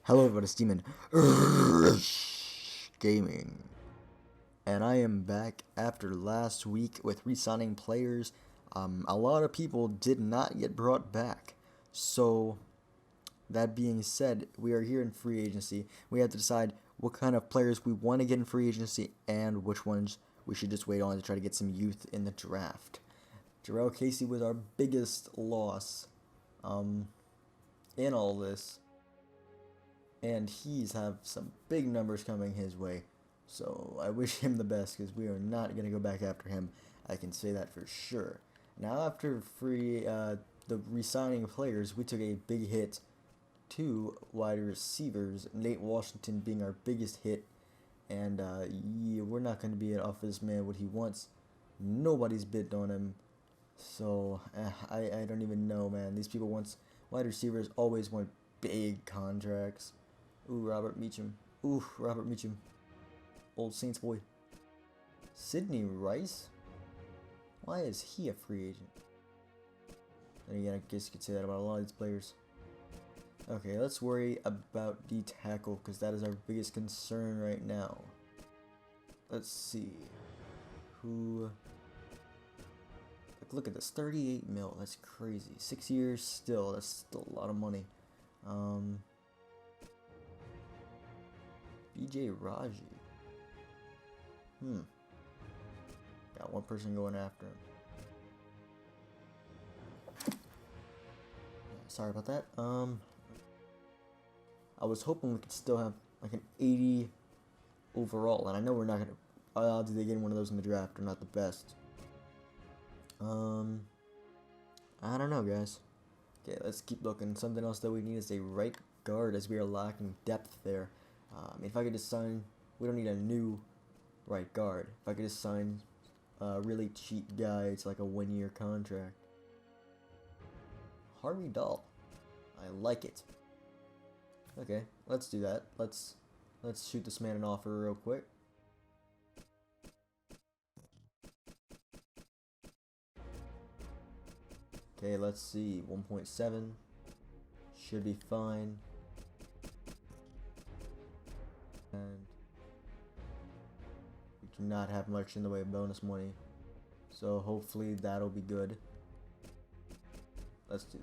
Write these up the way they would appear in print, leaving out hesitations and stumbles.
Hello everybody, it's DemonRushGaming, and I am back after last week with re-signing players. A lot of people did not get brought back, so that being said, we are here in free agency. We have to decide what kind of players we want to get in free agency and which ones we should just wait on to try to get some youth in the draft. Jarrell Casey was our biggest loss in all this, and he's have some big numbers coming his way. So I wish him the best because we are not going to go back after him. I can say that for sure. Now after the re-signing of players, we took a big hit to wide receivers, Nate Washington being our biggest hit. And yeah, we're not going to be off this man what he wants. Nobody's bid on him. So I don't even know, man. These people wide receivers always want big contracts. Ooh, Robert Meacham. Ooh, Robert Meacham. Old Saints boy. Sidney Rice? Why is he a free agent? And again, I guess you could say that about a lot of these players. Okay, let's worry about the tackle, because that is our biggest concern right now. Let's see. Who... Look at this, 38 mil. That's crazy. 6 years still. That's still a lot of money. BJ Raji. Got one person going after him. Yeah, sorry about that. I was hoping we could still have like an 80 overall, and I know we're not gonna. Odds of they getting one of those in the draft are not the best. I don't know, guys. Okay, let's keep looking. Something else that we need is a right guard, as we are lacking depth there. If I could just sign, we don't need a new right guard. If I could just sign a really cheap guy, it's like a 1-year contract. Harvey Dahl, I like it. Okay, let's do that. Let's shoot this man an offer real quick. Okay, let's see. 1.7 should be fine. And we do not have much in the way of bonus money, so hopefully that'll be good. Let's do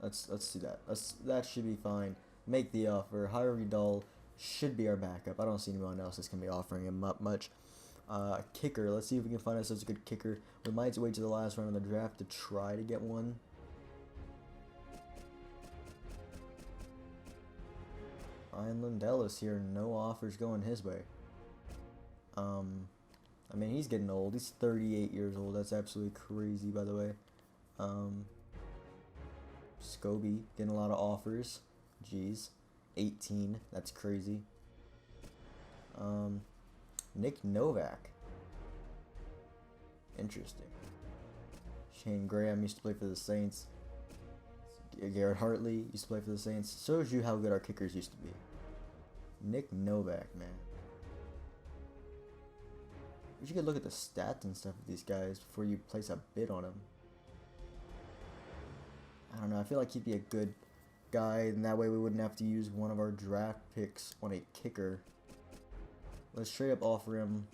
this. Let's do that. That should be fine. Make the offer. Harvey Dahl should be our backup. I don't see anyone else that's gonna be offering him much. Kicker. Let's see if we can find ourselves a good kicker. We might wait to the last round of the draft to try to get one. Ryan Lundell is here. No offers going his way. I mean, he's getting old. He's 38 years old. That's absolutely crazy, by the way. Scobie getting a lot of offers. Jeez. 18. That's crazy. Nick Novak. Interesting. Shane Graham used to play for the Saints. Garrett Hartley used to play for the Saints. Shows you how good our kickers used to be. Nick Novak, man. You should look at the stats and stuff of these guys before you place a bid on them. I don't know. I feel like he'd be a good guy, and that way we wouldn't have to use one of our draft picks on a kicker. Let's straight up offer him.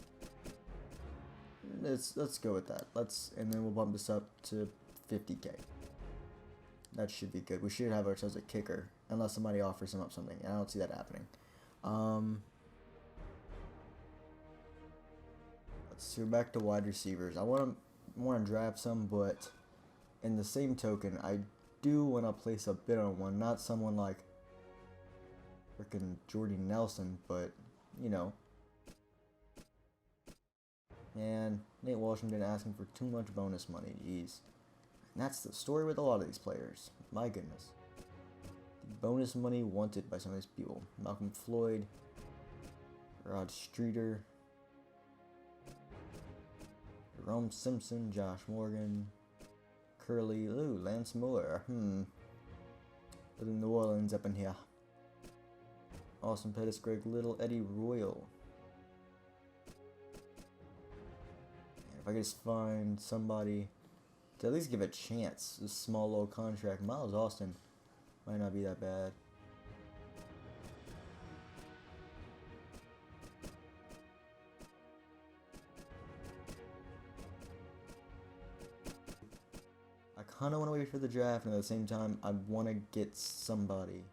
Let's go with that. And then we'll bump this up to 50K. That should be good. We should have ourselves a kicker, unless somebody offers him up something, and I don't see that happening. Let's go back to wide receivers. I want to draft some, but in the same token, I do want to place a bid on one. Not someone like freaking Jordy Nelson, but you know. And Nate Washington asking for too much bonus money. Jeez. And that's the story with a lot of these players. My goodness. The bonus money wanted by some of these people. Malcolm Floyd. Rod Streeter. Jerome Simpson. Josh Morgan. Curly. Ooh, Lance Miller. Little New Orleans up in here. Austin Pettis, Greg Little, Eddie Royal. If I could just find somebody to at least give a chance, this small little contract. Miles Austin, Might not be that bad. I kind of want to wait for the draft, and at the same time, I want to get somebody.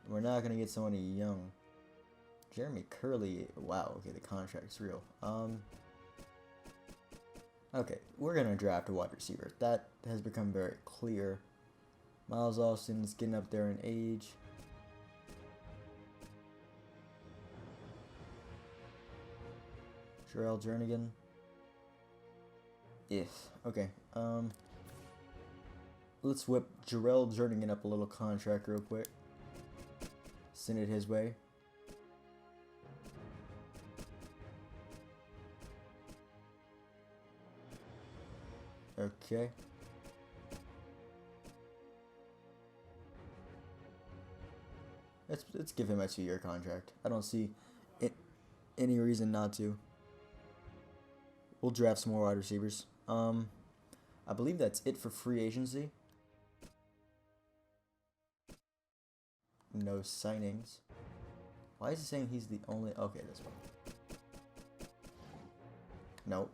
We're not going to get somebody young. Jeremy Curley, wow, okay, the contract's real. Okay, we're going to draft a wide receiver. That has become very clear. Miles Austin's getting up there in age. Jarrell Jernigan. Yes, okay. Let's whip Jarrell Jernigan up a little contract real quick. Send it his way. Okay. Let's give him a 2-year contract. I don't see any reason not to. We'll draft some more wide receivers. I believe that's it for free agency. No signings. Why is it saying he's the only? Okay, this one. Nope.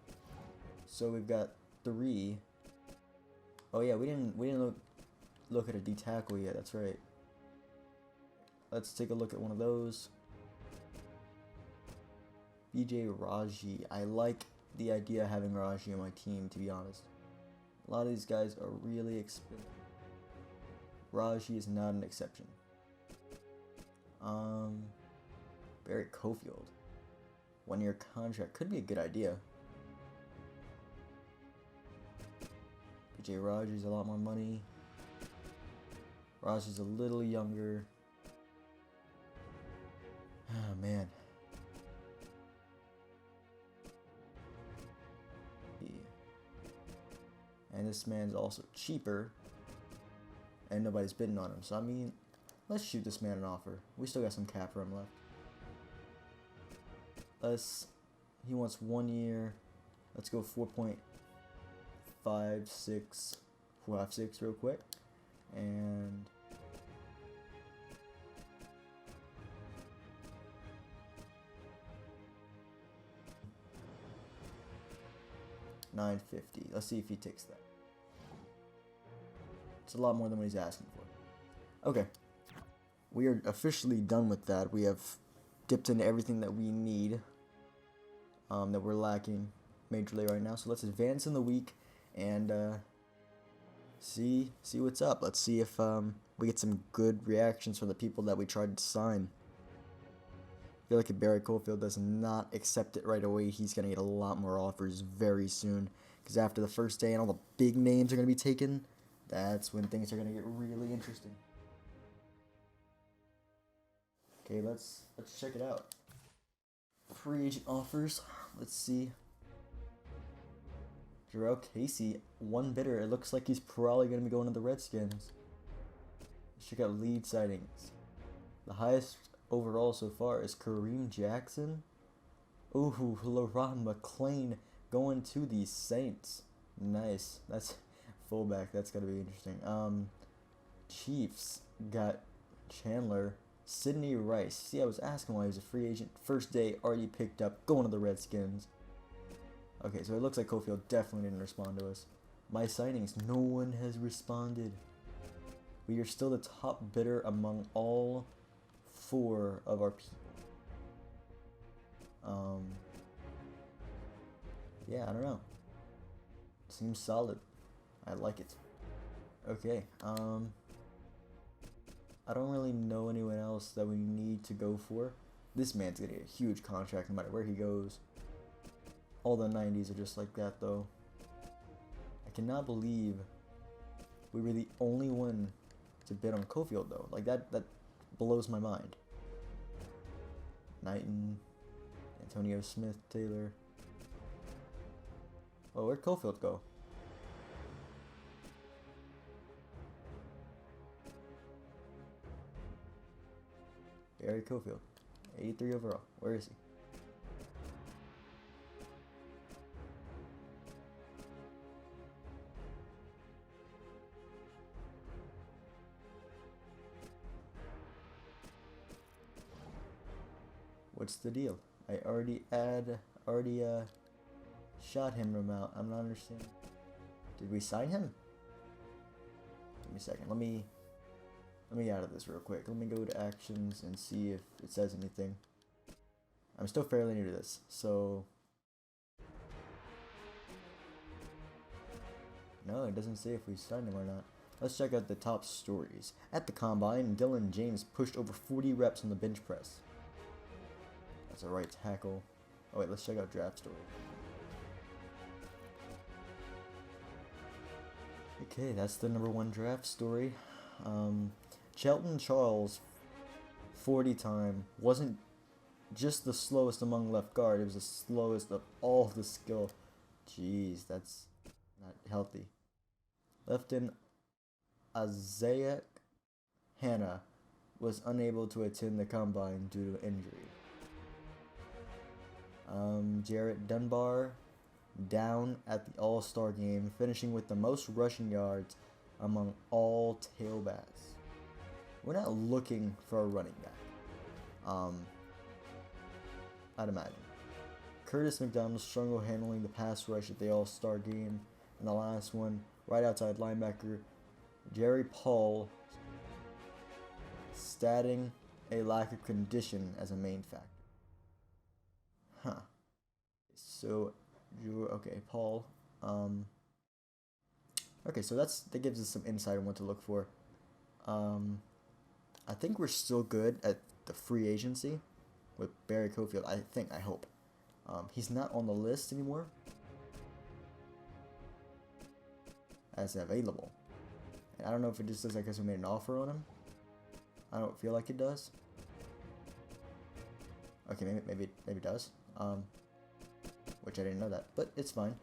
So we've got 3. Oh yeah, we didn't look at a D tackle yet. That's right. Let's take a look at one of those. BJ Raji. I like the idea of having Raji on my team, to be honest. A lot of these guys are really expensive. Raji is not an exception. Barry Cofield. 1-year contract could be a good idea. BJ Raji's a lot more money. Raji's a little younger. Oh man. And this man's also cheaper. And nobody's bidding on him. So I mean, let's shoot this man an offer. We still got some cap room left. He wants 1 year. Let's go 4.56 real quick. And $950. Let's see if he takes that. It's a lot more than what he's asking for. Okay. We are officially done with that. We have dipped into everything that we need. That we're lacking majorly right now. So let's advance in the week and see what's up. Let's see if we get some good reactions from the people that we tried to sign. I feel like if Barry Cofield does not accept it right away, he's going to get a lot more offers very soon. Because after the first day and all the big names are going to be taken, that's when things are going to get really interesting. Okay, let's check it out. Free agent offers. Let's see. Jarrell Casey, 1 bidder. It looks like he's probably going to be going to the Redskins. Let's check out lead sightings. The highest overall so far is Kareem Jackson. Ooh, LaRon McClain going to the Saints. Nice. That's fullback. That's got to be interesting. Chiefs got Chandler. Sidney Rice. See, I was asking why he was a free agent. First day, already picked up, going to the Redskins. Okay, so it looks like Cofield definitely didn't respond to us. My signings, no one has responded. We are still the top bidder among all 4 of our people. Yeah, I don't know. Seems solid. I like it. Okay, I don't really know anyone else that we need to go for. This man's gonna get a huge contract no matter where he goes. All the 90s are just like that, though. I cannot believe we were the only one to bid on Cofield, though. Like, that blows my mind. Knighton, Antonio Smith, Taylor. Oh, where'd Cofield go? Barry Cofield, 83 overall. Where is he? What's the deal? I already shot him from out. I'm not understanding. Did we sign him? Give me a second. Let me out of this real quick. Let me go to actions and see if it says anything. I'm still fairly new to this, so no, it doesn't say if we signed him or not. Let's check out the top stories. At the combine, Dylan James pushed over 40 reps on the bench press. That's a right tackle. Oh wait, let's check out draft story. Okay, that's the #1 draft story. Chelton Charles 40 time wasn't just the slowest among left guard, it was the slowest of all the skill. Jeez, that's not healthy. Left in Isaiah Hanna was unable to attend the combine due to injury. Jarrett Dunbar down at the All-Star game, finishing with the most rushing yards among all tailbacks. We're not looking for a running back. I'd imagine. Curtis McDonald struggled handling the pass rush at the All-Star game. And the last one, right outside linebacker, Jerry Paul, stating a lack of condition as a main factor. Huh. So, okay, Paul. Okay, so that gives us some insight on what to look for. I think we're still good at the free agency with Barry Cofield. I hope. He's not on the list anymore as available. And I don't know if it just looks like we made an offer on him. I don't feel like it does. Okay, maybe it does. Which I didn't know that, but it's fine.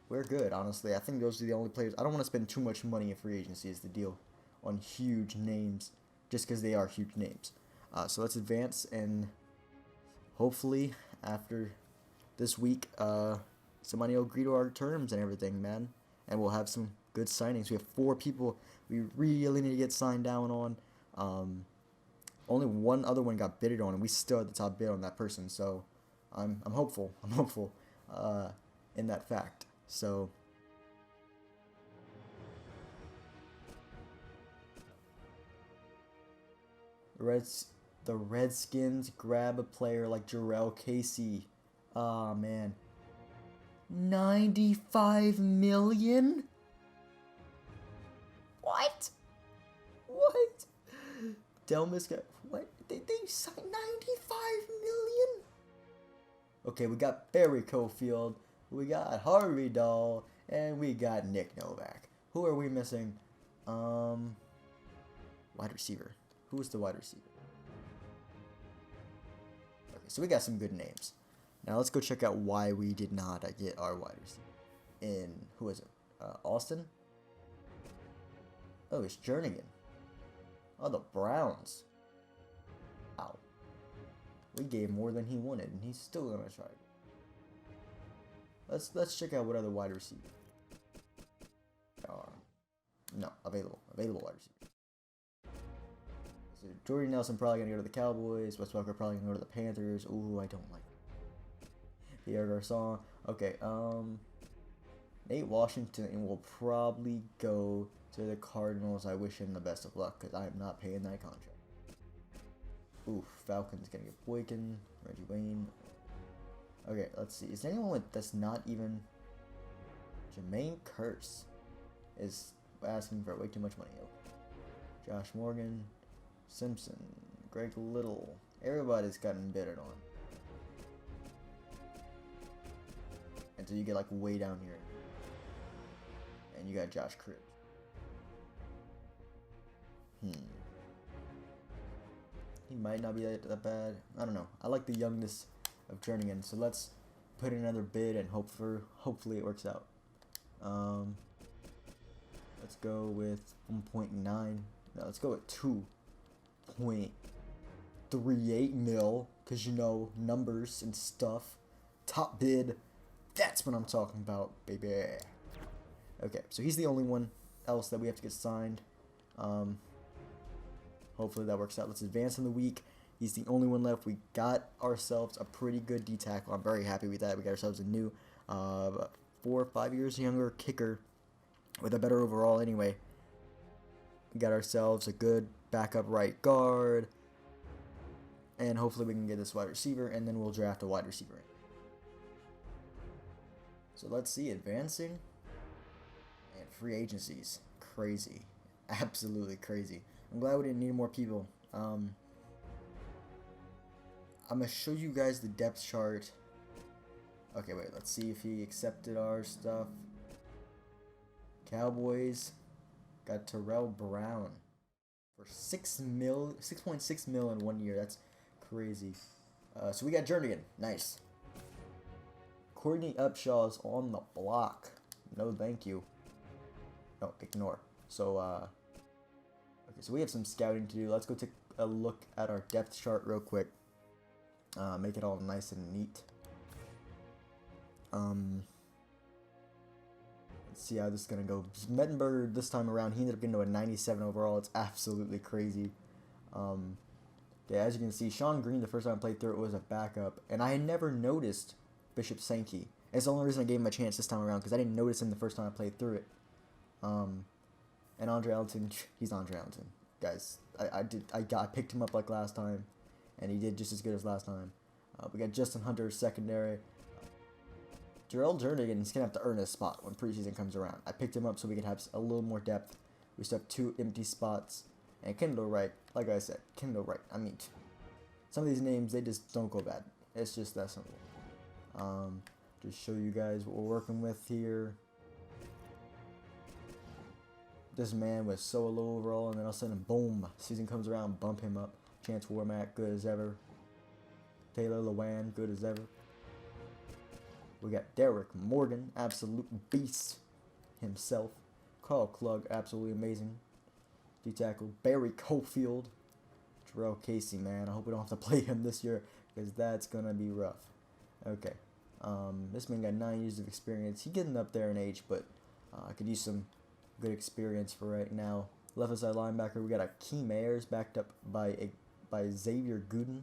We're good, honestly. I think those are the only players. I don't want to spend too much money in free agency is the deal on huge names, just because they are huge names. So let's advance, and hopefully after this week, somebody will agree to our terms and everything, man. And we'll have some good signings. We have 4 people we really need to get signed down on. Only one other one got bidded on, and we still had the top bid on that person. So I'm hopeful. I'm hopeful in that fact. So the Redskins grab a player like Jarrell Casey. Ah, man. 95 million? What? What? Delmas got what? They signed 95 million? Okay, we got Barry Cofield, we got Harvey Dahl, and we got Nick Novak. Who are we missing? Wide receiver. Who's the wide receiver? Okay, so we got some good names. Now let's go check out why we did not get our wide receiver. Who is it? Austin? Oh, it's Jernigan. Oh, the Browns. Wow. We gave more than he wanted, and he's still gonna try. Let's check out what other wide receivers are. No, available wide receivers. So Jordy Nelson probably gonna go to the Cowboys. Wes Welker probably gonna go to the Panthers. Ooh, I don't like it. Pierre Garçon. Okay, Nate Washington will probably go to the Cardinals. I wish him the best of luck because I am not paying that contract. Ooh, Falcons gonna get Boykin, Reggie Wayne. Okay, let's see. Is there anyone that's not even Jermaine Kearse is asking for way too much money? Okay. Josh Morgan, Simpson, Greg Little. Everybody's gotten bidded on. Until you get like way down here. And you got Josh Cribbs. He might not be that bad. I don't know. I like the youngness of Jernigan, so let's put in another bid and hopefully it works out. Let's go with 1.9. No, let's go with 2.38 mil, because you know, numbers and stuff. Top bid. That's what I'm talking about, baby. Okay, so he's the only one else that we have to get signed. Hopefully that works out. Let's advance in the week. He's the only one left. We got ourselves a pretty good D tackle. I'm very happy with that. We got ourselves a new 4 or 5 years younger kicker with a better overall anyway. We got ourselves a good backup right guard. And hopefully we can get this wide receiver, and then we'll draft a wide receiver. So let's see, advancing and free agencies. Crazy. Absolutely crazy. I'm glad we didn't need more people. I'm going to show you guys the depth chart. Okay, wait, let's see if he accepted our stuff. Cowboys got Terrell Brown for $6.6 mil in 1 year. That's crazy. So we got Jernigan. Nice. Courtney Upshaw's on the block. No, thank you. No, ignore. So, okay, so we have some scouting to do. Let's go take a look at our depth chart real quick. Make it all nice and neat. Let's see how this is going to go. Mettenberger this time around, he ended up getting to a 97 overall. It's absolutely crazy. Okay, as you can see, Sean Green, the first time I played through it, was a backup. And I had never noticed Bishop Sankey. It's the only reason I gave him a chance this time around, because I didn't notice him the first time I played through it. And Andre Ellington, he's Andre Ellington. Guys, I picked him up like last time, and he did just as good as last time. We got Justin Hunter, secondary. Jarrell Jernigan, he's going to have to earn his spot when preseason comes around. I picked him up so we could have a little more depth. We still have 2 empty spots. And Kendall Wright, like I said, Kendall Wright. I mean, some of these names, they just don't go bad. It's just that simple. Just show you guys what we're working with here. This man was so low overall, and then all of a sudden, boom, season comes around, bump him up. Chance Warmack, good as ever. Taylor Lewan, good as ever. We got Derek Morgan, absolute beast himself. Carl Klug, absolutely amazing. D-tackle Barry Cofield. Terrell Casey, man. I hope we don't have to play him this year, because that's going to be rough. Okay. This man got 9 years of experience. He's getting up there in age, but I could use some good experience for right now. Left side linebacker, we got Akeem Ayers backed up by Xavier Gooden.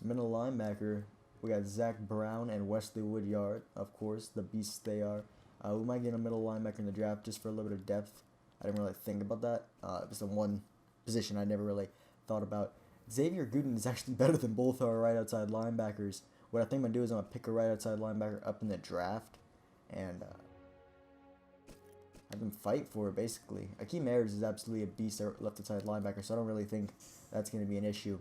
Middle linebacker, we got Zach Brown and Wesley Woodyard, of course, the beasts they are. We might get a middle linebacker in the draft just for a little bit of depth. I didn't really think about that. It was the one position I never really thought about. Xavier Gooden is actually better than both our right outside linebackers. What I think I'm going to do is I'm going to pick a right outside linebacker up in the draft and have them fight for it, basically. Akeem Ayers is absolutely a beast at left outside linebacker, so I don't really think that's going to be an issue.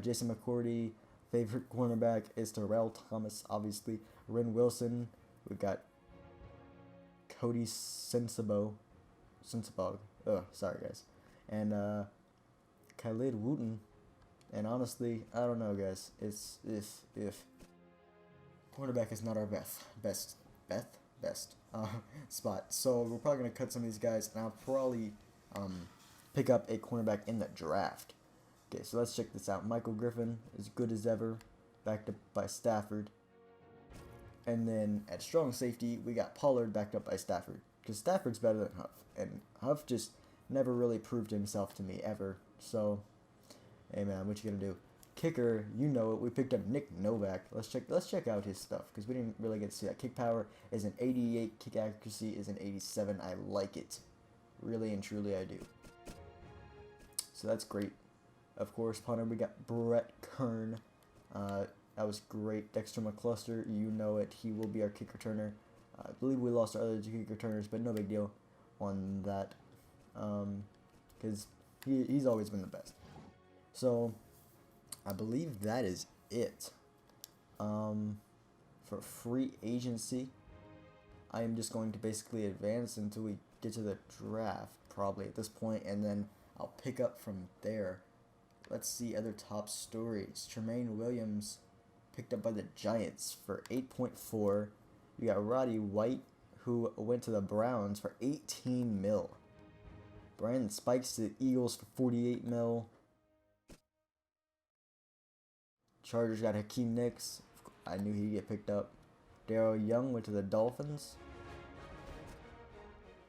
Jason McCourty, favorite cornerback is Terrell Thomas, obviously. Ren Wilson, we've got Cody Sensabaugh. Sorry guys. And Khalid Wooten. And honestly, I don't know, guys. It's if cornerback is not our best spot. So we're probably gonna cut some of these guys, and I'll probably pick up a cornerback in the draft. Okay, so let's check this out. Michael Griffin is good as ever, backed up by Stafford. And then at strong safety, we got Pollard backed up by Stafford, because Stafford's better than Huff, and Huff just never really proved himself to me ever. So, hey man, what you gonna do? Kicker, you know it. We picked up Nick Novak. Let's check out his stuff, because we didn't really get to see that. Kick power is an 88. Kick accuracy is an 87. I like it, really and truly, I do. So that's great. Of course, punter, we got Brett Kern. That was great. Dexter McCluster, you know it. He will be our kick returner. I believe we lost our other 2 kick returners, but no big deal on that, because he's always been the best. So I believe that is it. For free agency, I am just going to basically advance until we get to the draft, probably at this point, and then I'll pick up from there. Let's see other top stories. Tremaine Williams picked up by the Giants for 8.4. You got Roddy White, who went to the Browns for 18 mil. Brandon Spikes to the Eagles for 48 mil. Chargers got Hakeem Nicks. I knew he'd get picked up. Darrell Young went to the Dolphins.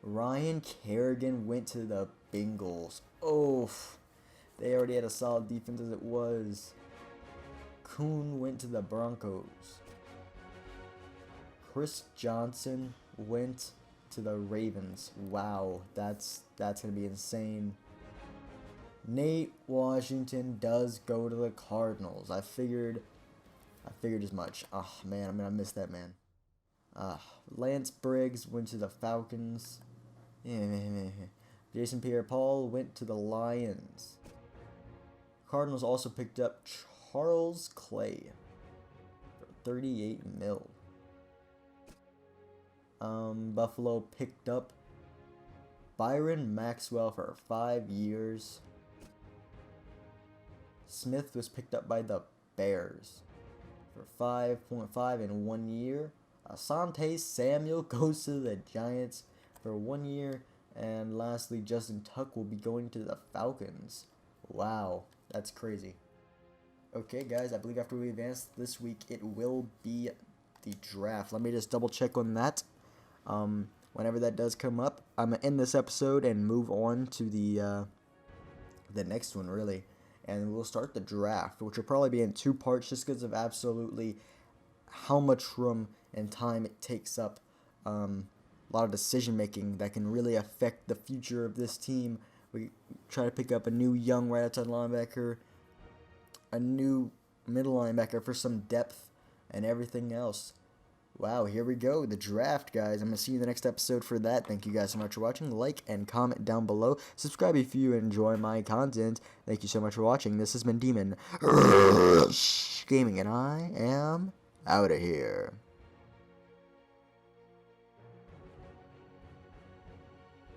Ryan Kerrigan went to the Bengals. Oh, They already had a solid defense as it was. Kuhn went to the Broncos. Chris Johnson went to the Ravens. Wow, that's gonna be insane. Nate Washington does go to the Cardinals. I figured as much. Oh man, I'm gonna miss that man. Lance Briggs went to the Falcons. Jason Pierre-Paul went to the Lions. Cardinals also picked up Charles Clay for 38 mil. Buffalo picked up Byron Maxwell for 5 years. Smith was picked up by the Bears for 5.5 in 1 year. Asante Samuel goes to the Giants for 1 year. And lastly, Justin Tuck will be going to the Falcons. Wow, that's crazy. Okay, guys, I believe after we advance this week, it will be the draft. Let me just double check on that. Whenever that does come up, I'm going to end this episode and move on to the next one, really. And we'll start the draft, which will probably be in 2 parts just because of absolutely how much room and time it takes up. A lot of decision making that can really affect the future of this team. We try to pick up a new young right outside linebacker, a new middle linebacker for some depth, and everything else. Wow, here we go, the draft, guys. I'm going to see you in the next episode for that. Thank you guys so much for watching. Like and comment down below. Subscribe if you enjoy my content. Thank you so much for watching. This has been DemonRushGaming, and I am out of here.